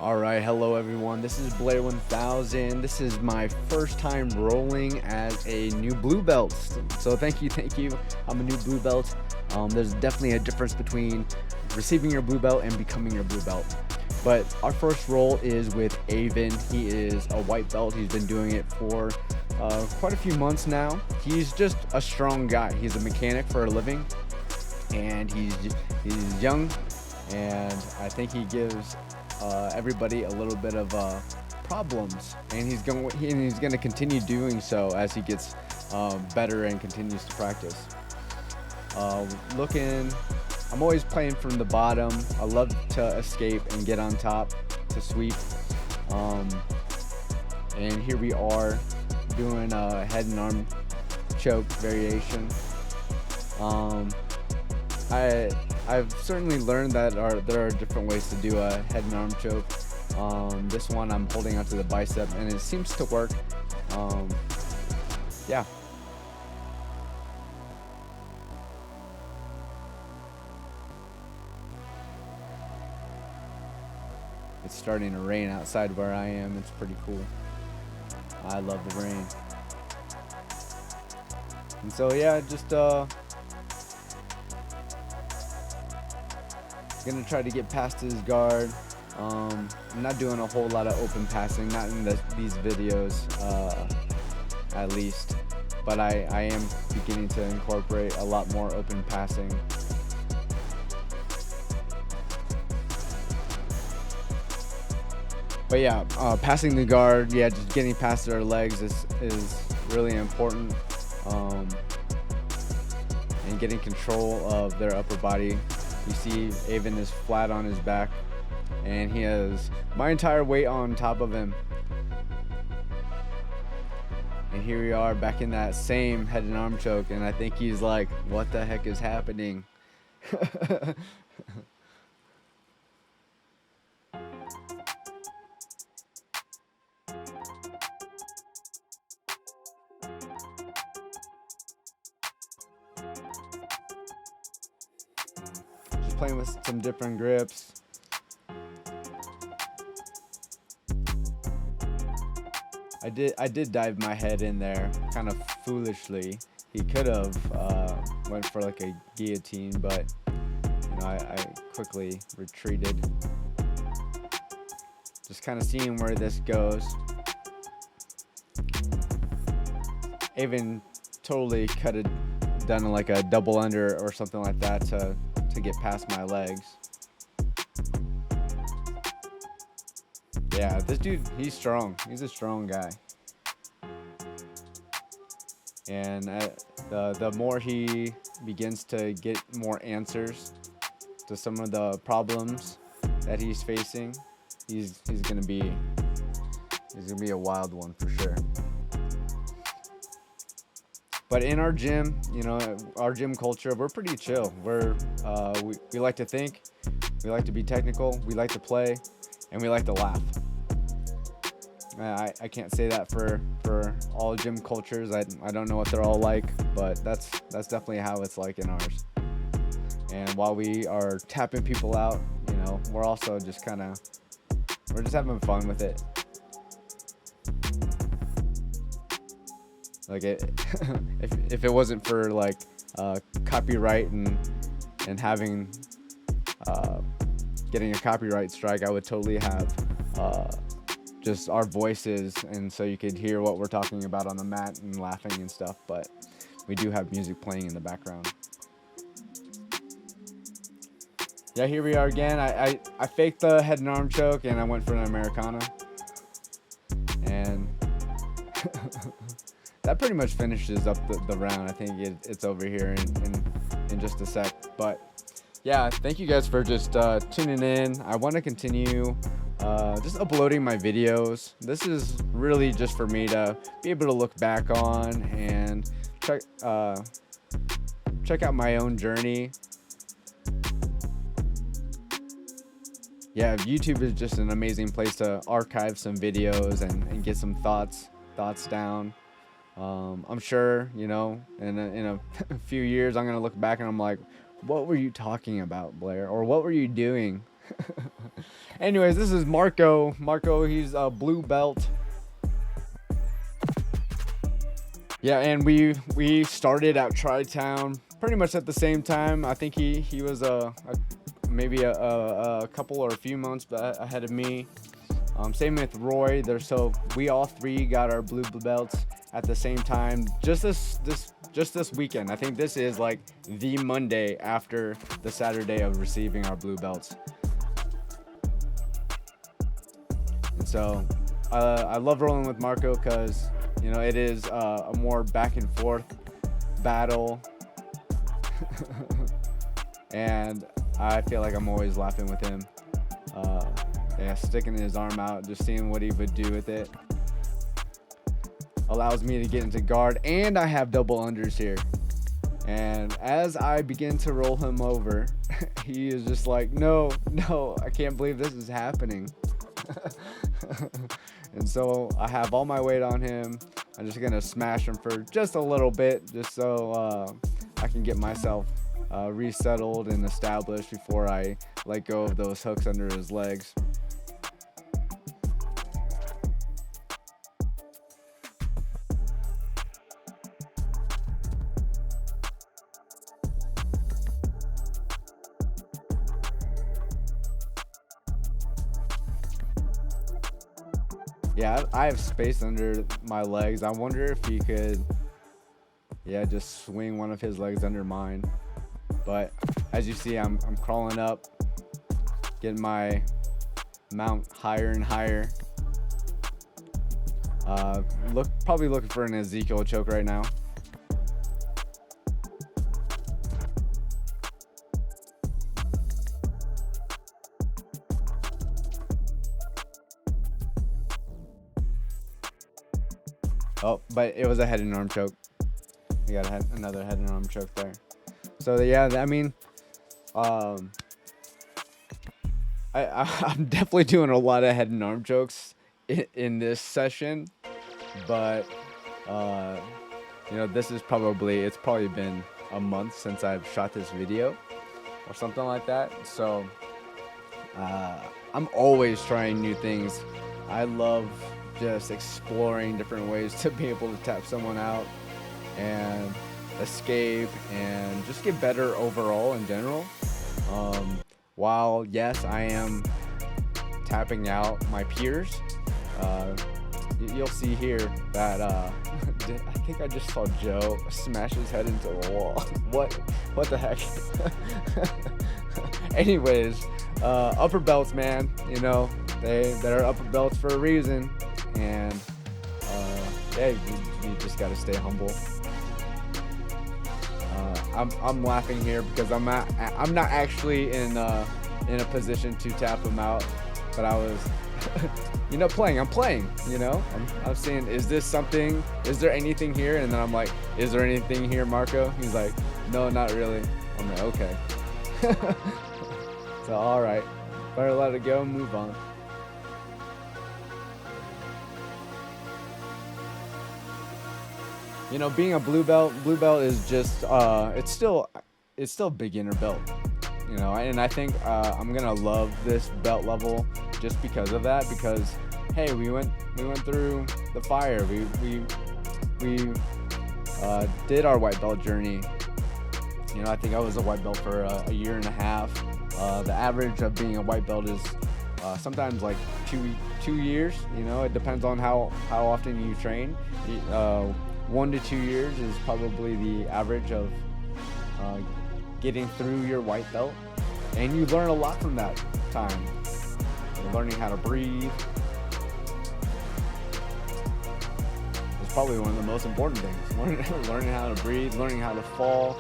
All right, hello everyone. This is Blair 1000. This is my first time rolling as a new blue belt. So thank you. I'm a new blue belt. There's definitely a difference between receiving your blue belt and becoming your blue belt. But our first roll is with Avon. He is a white belt. He's been doing it for quite a few months now. He's just a strong guy. He's a mechanic for a living, and he's young, and I think he gives everybody a little bit of problems, and he's going to continue doing so as he gets better and continues to practice. Looking, I'm always playing from the bottom. I love to escape and get on top to sweep. And here we are doing a head and arm choke variation. I've certainly learned that there are different ways to do a head and arm choke. This one I'm holding onto the bicep, and it seems to work. Yeah. It's starting to rain outside where I am. It's pretty cool. I love the rain. And so yeah, just gonna try to get past his guard. I'm not doing a whole lot of open passing, not in these videos, at least. But I am beginning to incorporate a lot more open passing. But yeah, passing the guard, yeah, just getting past their legs is really important. And getting control of their upper body. You see Avon is flat on his back, and he has my entire weight on top of him. And here we are back in that same head and arm choke, and I think he's like, what the heck is happening? Just playing with some different grips. I did dive my head in there kind of foolishly. He could have went for like a guillotine, but I quickly retreated. Just kind of seeing where this goes. Avon totally could have done like a double under or something like that to get past my legs. Yeah, this dude, he's strong. He's a strong guy. And the more he begins to get more answers to some of the problems that he's facing, he's gonna be a wild one for sure. But in our gym, our gym culture, we're pretty chill. We like to think, we like to be technical, we like to play, and we like to laugh. I can't say that for all gym cultures. I don't know what they're all like, but that's definitely how it's like in ours. And while we are tapping people out, we're also just we're just having fun with it. Like if it wasn't for like copyright and having getting a copyright strike, I would totally have just our voices, and so you could hear what we're talking about on the mat and laughing and stuff. But we do have music playing in the background. Yeah, here we are again. I faked the head and arm choke, and I went for an Americana, and that pretty much finishes up the round. I think it's over here in just a sec. But yeah, thank you guys for just tuning in. I want to continue just uploading my videos. This is really just for me to be able to look back on and check out my own journey. Yeah, YouTube is just an amazing place to archive some videos and get some thoughts down. I'm sure, in a few years I'm gonna look back and I'm like, what were you talking about, Blair? Or what were you doing? Anyways, this is Marco. Marco, he's a blue belt. Yeah, and we started at Tri-Town pretty much at the same time. I think he was maybe a couple or a few months ahead of me. Same with Roy. So we all three got our blue belts at the same time. Just this weekend. I think this is like the Monday after the Saturday of receiving our blue belts. And so I love rolling with Marco because, you know, it is a more back and forth battle. And I feel like I'm always laughing with him. Yeah, sticking his arm out, just seeing what he would do with it. Allows me to get into guard, and I have double unders here. And as I begin to roll him over, he is just like, no, I can't believe this is happening. And so I have all my weight on him. I'm just gonna smash him for just a little bit, just so I can get myself resettled and established before I let go of those hooks under his legs. Yeah, I have space under my legs. I wonder if he could, yeah, just swing one of his legs under mine. But as you see, I'm crawling up, getting my mount higher and higher. Probably looking for an Ezekiel choke right now. Oh, but it was a head and arm choke. We got another head and arm choke there. So yeah, I mean, I'm definitely doing a lot of head and arm chokes in this session, but you know, it's probably been a month since I've shot this video or something like that. So I'm always trying new things. I love just exploring different ways to be able to tap someone out and escape and just get better overall in general. While yes, I am tapping out my peers, you'll see here that I think I just saw Joe smash his head into the wall. What the heck? Anyways, upper belts, man, you know, they're upper belts for a reason. And yeah, you just gotta stay humble. I'm laughing here because I'm not actually in a position to tap him out, but I was, you know, I'm playing. You know, I'm saying, is there anything here? And then I'm like, is there anything here, Marco? He's like, no, not really. I'm like, okay. So all right, better let it go, move on. You know, being a blue belt is just it's still beginner belt, you know, and I think I'm gonna love this belt level just because of that, because hey, we went through the fire, we did our white belt journey. You know, I think I was a white belt for a year and a half. The average of being a white belt is sometimes like 2 years. You know, it depends on how often you train. 1 to 2 years is probably the average of getting through your white belt, and you learn a lot from that time. You're learning how to breathe. It's probably one of the most important things. Learning how to breathe, learning how to fall,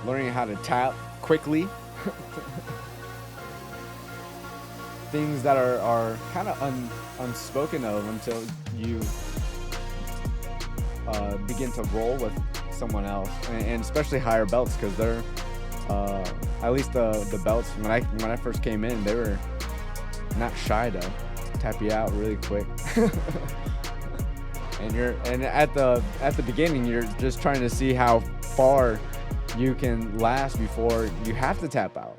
learning how to tap quickly. Things that are kind of unspoken of until you begin to roll with someone else, and especially higher belts, because they're at least the belts when I first came in, they were not shy to tap you out really quick. and at the beginning, you're just trying to see how far you can last before you have to tap out.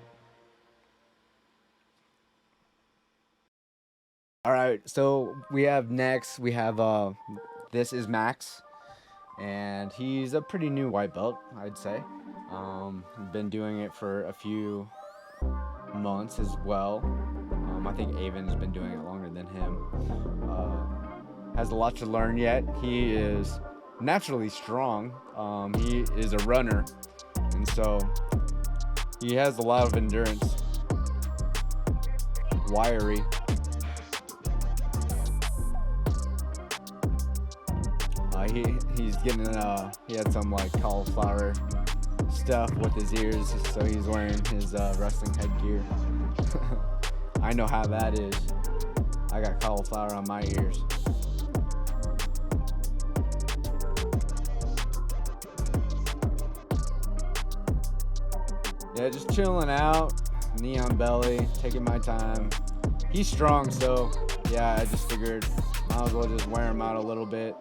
All right, so we have this is Max, and he's a pretty new white belt, I'd say. Been doing it for a few months as well. I think Avon's been doing it longer than him. Has a lot to learn yet. He is naturally strong. He is a runner, and so he has a lot of endurance. Wiry. He's getting he had some like cauliflower stuff with his ears, so he's wearing his wrestling headgear. I know how that is. I got cauliflower on my ears. Yeah, just chilling out, knee on belly, taking my time. He's strong, so yeah, I just figured might as well just wear him out a little bit.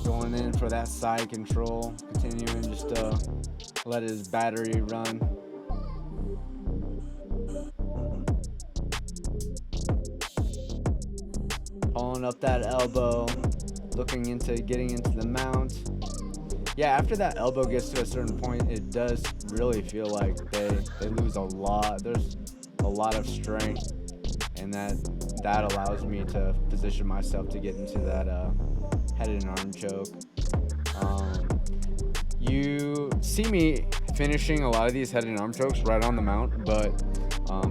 Going in for that side control, continuing just to let his battery run. Pulling up that elbow, looking into getting into the mount. Yeah, after that elbow gets to a certain point, it does really feel like they lose a lot. There's a lot of strength, and that allows me to position myself to get into that head and arm choke. You see me finishing a lot of these head and arm chokes right on the mount, but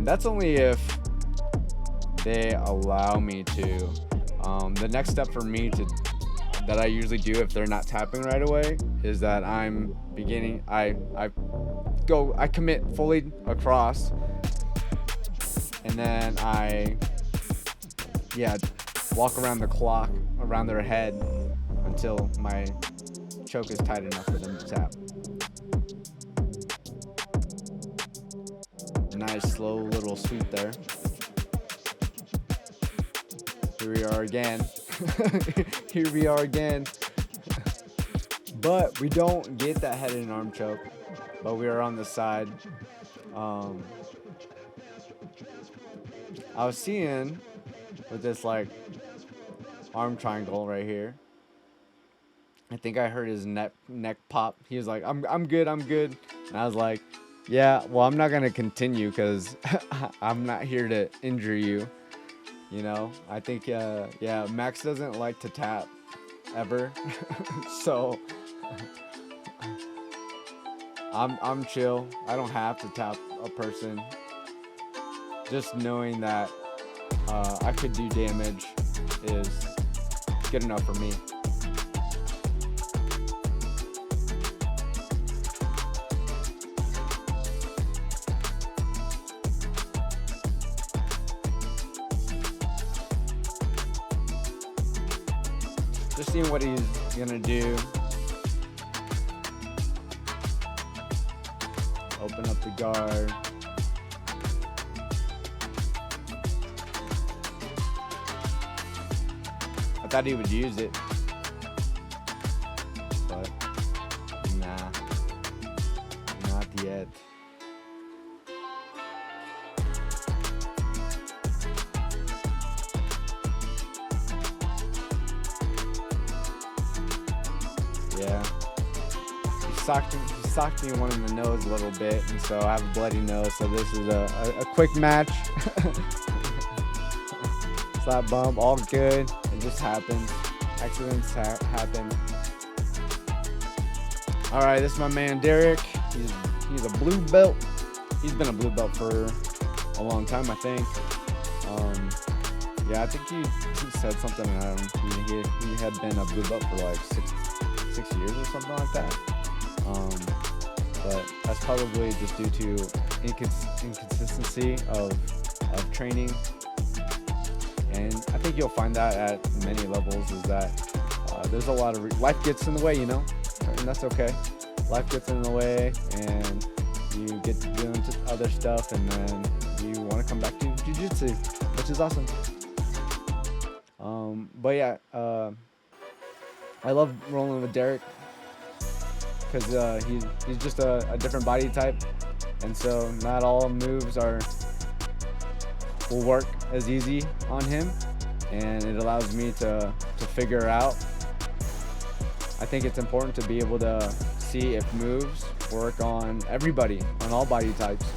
that's only if they allow me to. The next step for me that I usually do if they're not tapping right away is that I'm beginning. I commit fully across, and then I walk around the clock around their head until my choke is tight enough for them to tap. Nice slow little sweep there. Here we are again. Here we are again. But we don't get that head and arm choke. But we are on the side. I was seeing with this like arm triangle right here. I think I heard his neck pop. He was like, I'm good. And I was like, yeah, well, I'm not gonna continue because I'm not here to injure you. You know, I think, Max doesn't like to tap ever. So I'm chill. I don't have to tap a person. Just knowing that I could do damage is good enough for me. Just seeing what he's gonna do. Open up the guard. I thought he would use it, but nah, not yet. Yeah, he socked me one in the nose a little bit, and so I have a bloody nose. So this is a quick match. Slap bump, all good. It just happens. Accidents happen. All right, this is my man Derek. He's a blue belt. He's been a blue belt for a long time, I think. Yeah, I think he said something. He had been a blue belt for like six years or something like that. But that's probably just due to inconsistency of training. And I think you'll find that at many levels is that there's a lot of life gets in the way, you know, and that's okay. Life gets in the way, and you get to doing other stuff, and then you want to come back to jiu-jitsu, which is awesome. But yeah, I love rolling with Derek because he's just a different body type, and so not all moves will work as easy on him, and it allows me to figure out. I think it's important to be able to see if moves work on everybody, on all body types,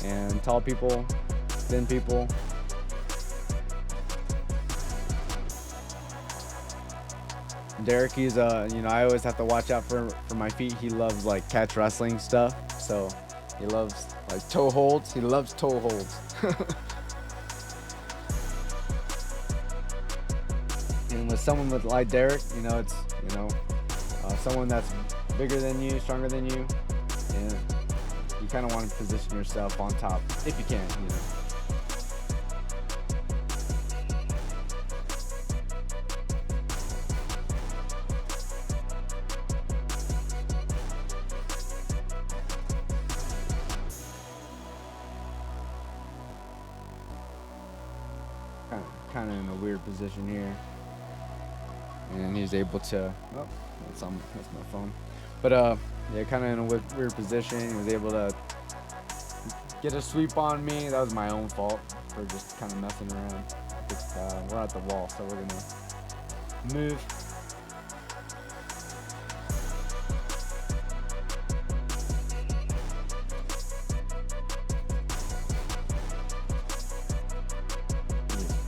and tall people, thin people. Derek, he's I always have to watch out for my feet. He loves like catch wrestling stuff, so he loves like toe holds. He loves toe holds. And with someone with like Derek, it's someone that's bigger than you, stronger than you, and you kind of want to position yourself on top if you can. Kind of in a weird position here, and he's able to. Oh, that's my phone. But yeah, kind of in a weird position. He was able to get a sweep on me. That was my own fault for just kind of messing around. We're at the wall, so we're gonna move.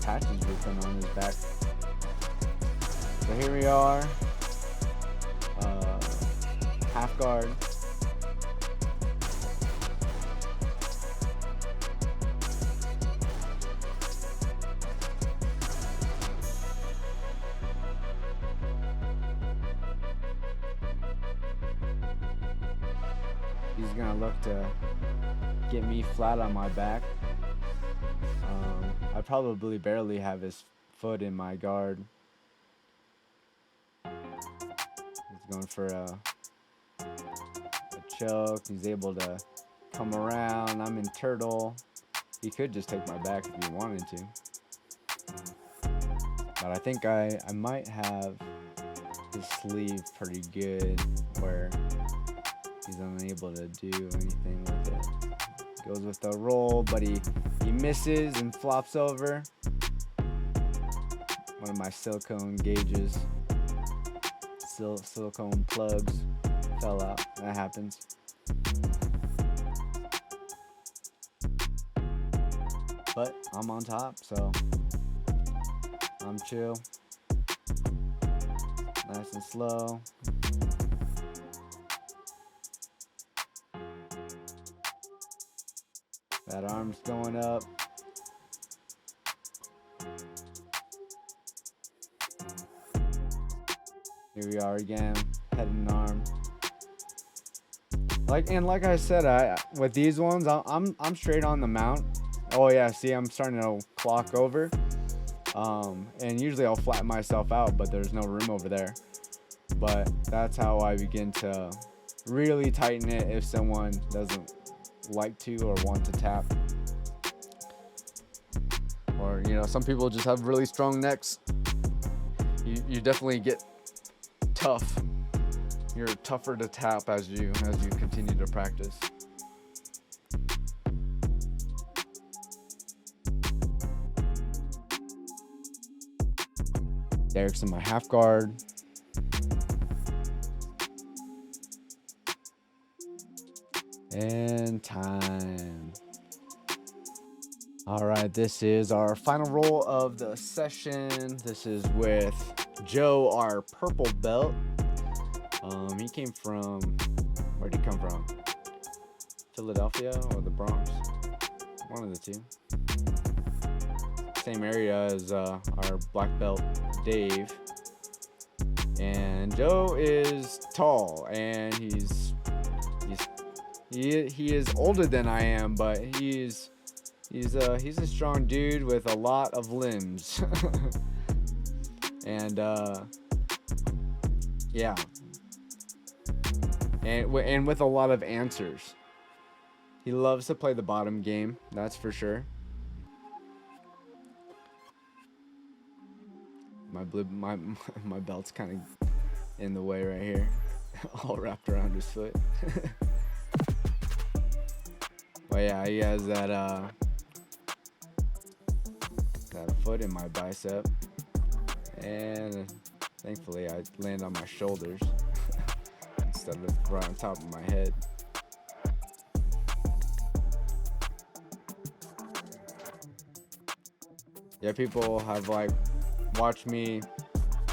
Patches ripping on his back. So here we are. Half guard. He's gonna look to get me flat on my back. I probably barely have his foot in my guard. He's going for a choke. He's able to come around. I'm in turtle. He could just take my back if he wanted to. But I think I might have his sleeve pretty good where he's unable to do anything with it. Goes with the roll, but he misses and flops over. One of my silicone gauges, silicone plugs fell out. That happens. But I'm on top, so I'm chill. Nice and slow. That arm's going up. Here we are again, head and arm. Like I said, with these ones, I'm straight on the mount. Oh yeah, see, I'm starting to clock over. And usually I'll flatten myself out, but there's no room over there. But that's how I begin to really tighten it if someone doesn't like to or want to tap. Or some people just have really strong necks. You definitely get tough. You're tougher to tap as you continue to practice. Derek's in my half guard. And time. All right, this is our final roll of the session. This is with Joe, our purple belt. He came from, where'd he come from? Philadelphia or the Bronx? One of the two. Same area as our black belt, Dave. And Joe is tall, and he is older than I am, but he's a strong dude with a lot of limbs. And yeah, and with a lot of answers. He loves to play the bottom game, that's for sure. my belt's kind of in the way right here, all wrapped around his foot. But yeah, he has that foot in my bicep, and thankfully I land on my shoulders instead of right on top of my head. Yeah, people have like watched me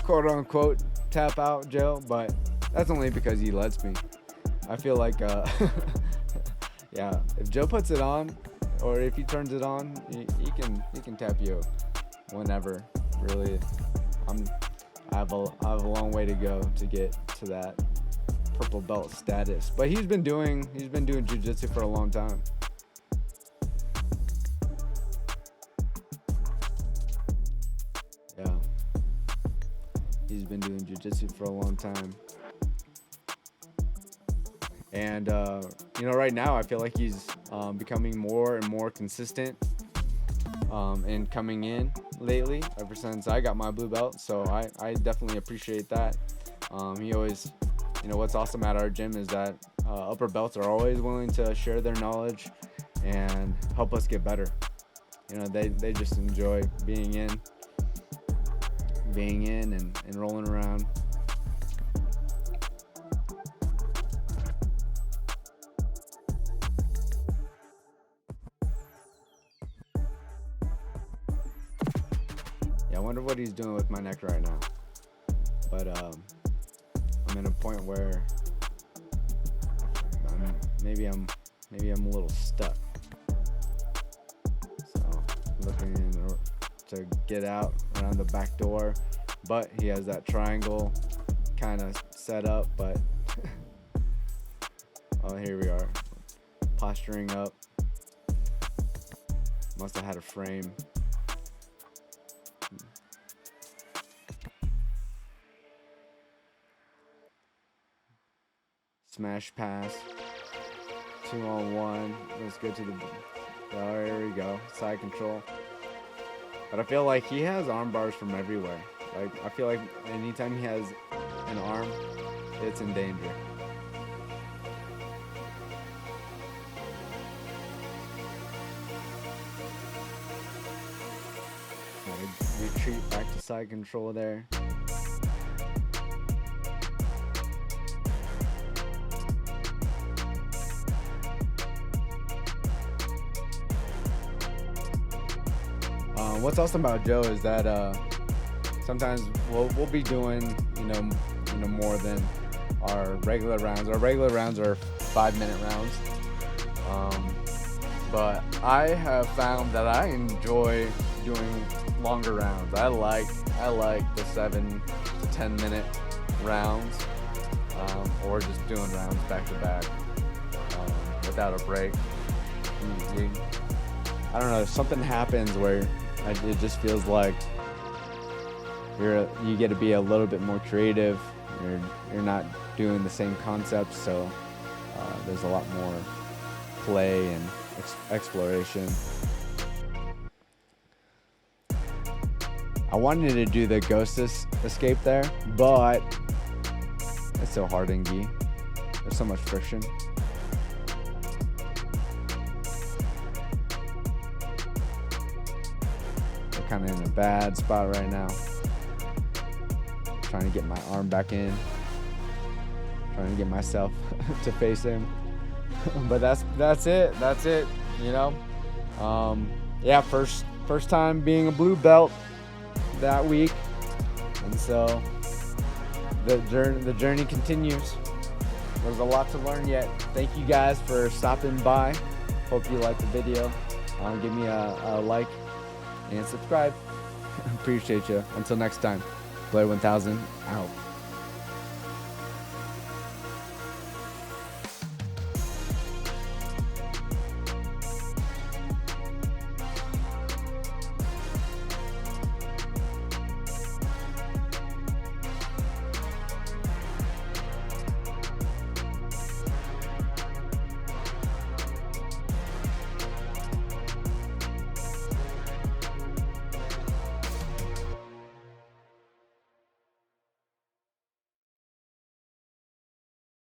quote unquote tap out Joe, but that's only because he lets me. I feel like yeah, if Joe puts it on or if he turns it on, he can tap you whenever. Really, I have a long way to go to get to that purple belt status. But he's been doing jiu-jitsu for a long time. Yeah. He's been doing jiu-jitsu for a long time. And right now I feel like he's becoming more and more consistent and coming in lately ever since I got my blue belt. So I definitely appreciate that. He always, what's awesome at our gym is that upper belts are always willing to share their knowledge and help us get better. They just enjoy being in and rolling around. Yeah, I wonder what he's doing with my neck right now. But I'm in a point where maybe I'm a little stuck. So looking to get out around the back door, but he has that triangle kind of set up. But oh, here we are, posturing up. Must have had a frame. Smash pass, 2-on-1. Let's go to the. Oh, here we go. Side control. But I feel like he has arm bars from everywhere. Like, I feel like anytime he has an arm, it's in danger. Gotta retreat back to side control there. What's awesome about Joe is that sometimes we'll be doing more than our regular rounds. Our regular rounds are 5-minute rounds, but I have found that I enjoy doing longer rounds. I like the 7 to 10 minute rounds, or just doing rounds back to back without a break. I don't know, something happens where it just feels like you get to be a little bit more creative. You're not doing the same concepts, so there's a lot more play and exploration. I wanted to do the ghost escape there, but it's so hard in gi. There's so much friction. Kind of in a bad spot right now. Trying to get my arm back in. Trying to get myself to face him. But that's it. Yeah, first time being a blue belt that week, and so the journey continues. There's a lot to learn yet. Thank you guys for stopping by. Hope you liked the video. Give me a like and subscribe. Appreciate you. Until next time, Blair 1000 out.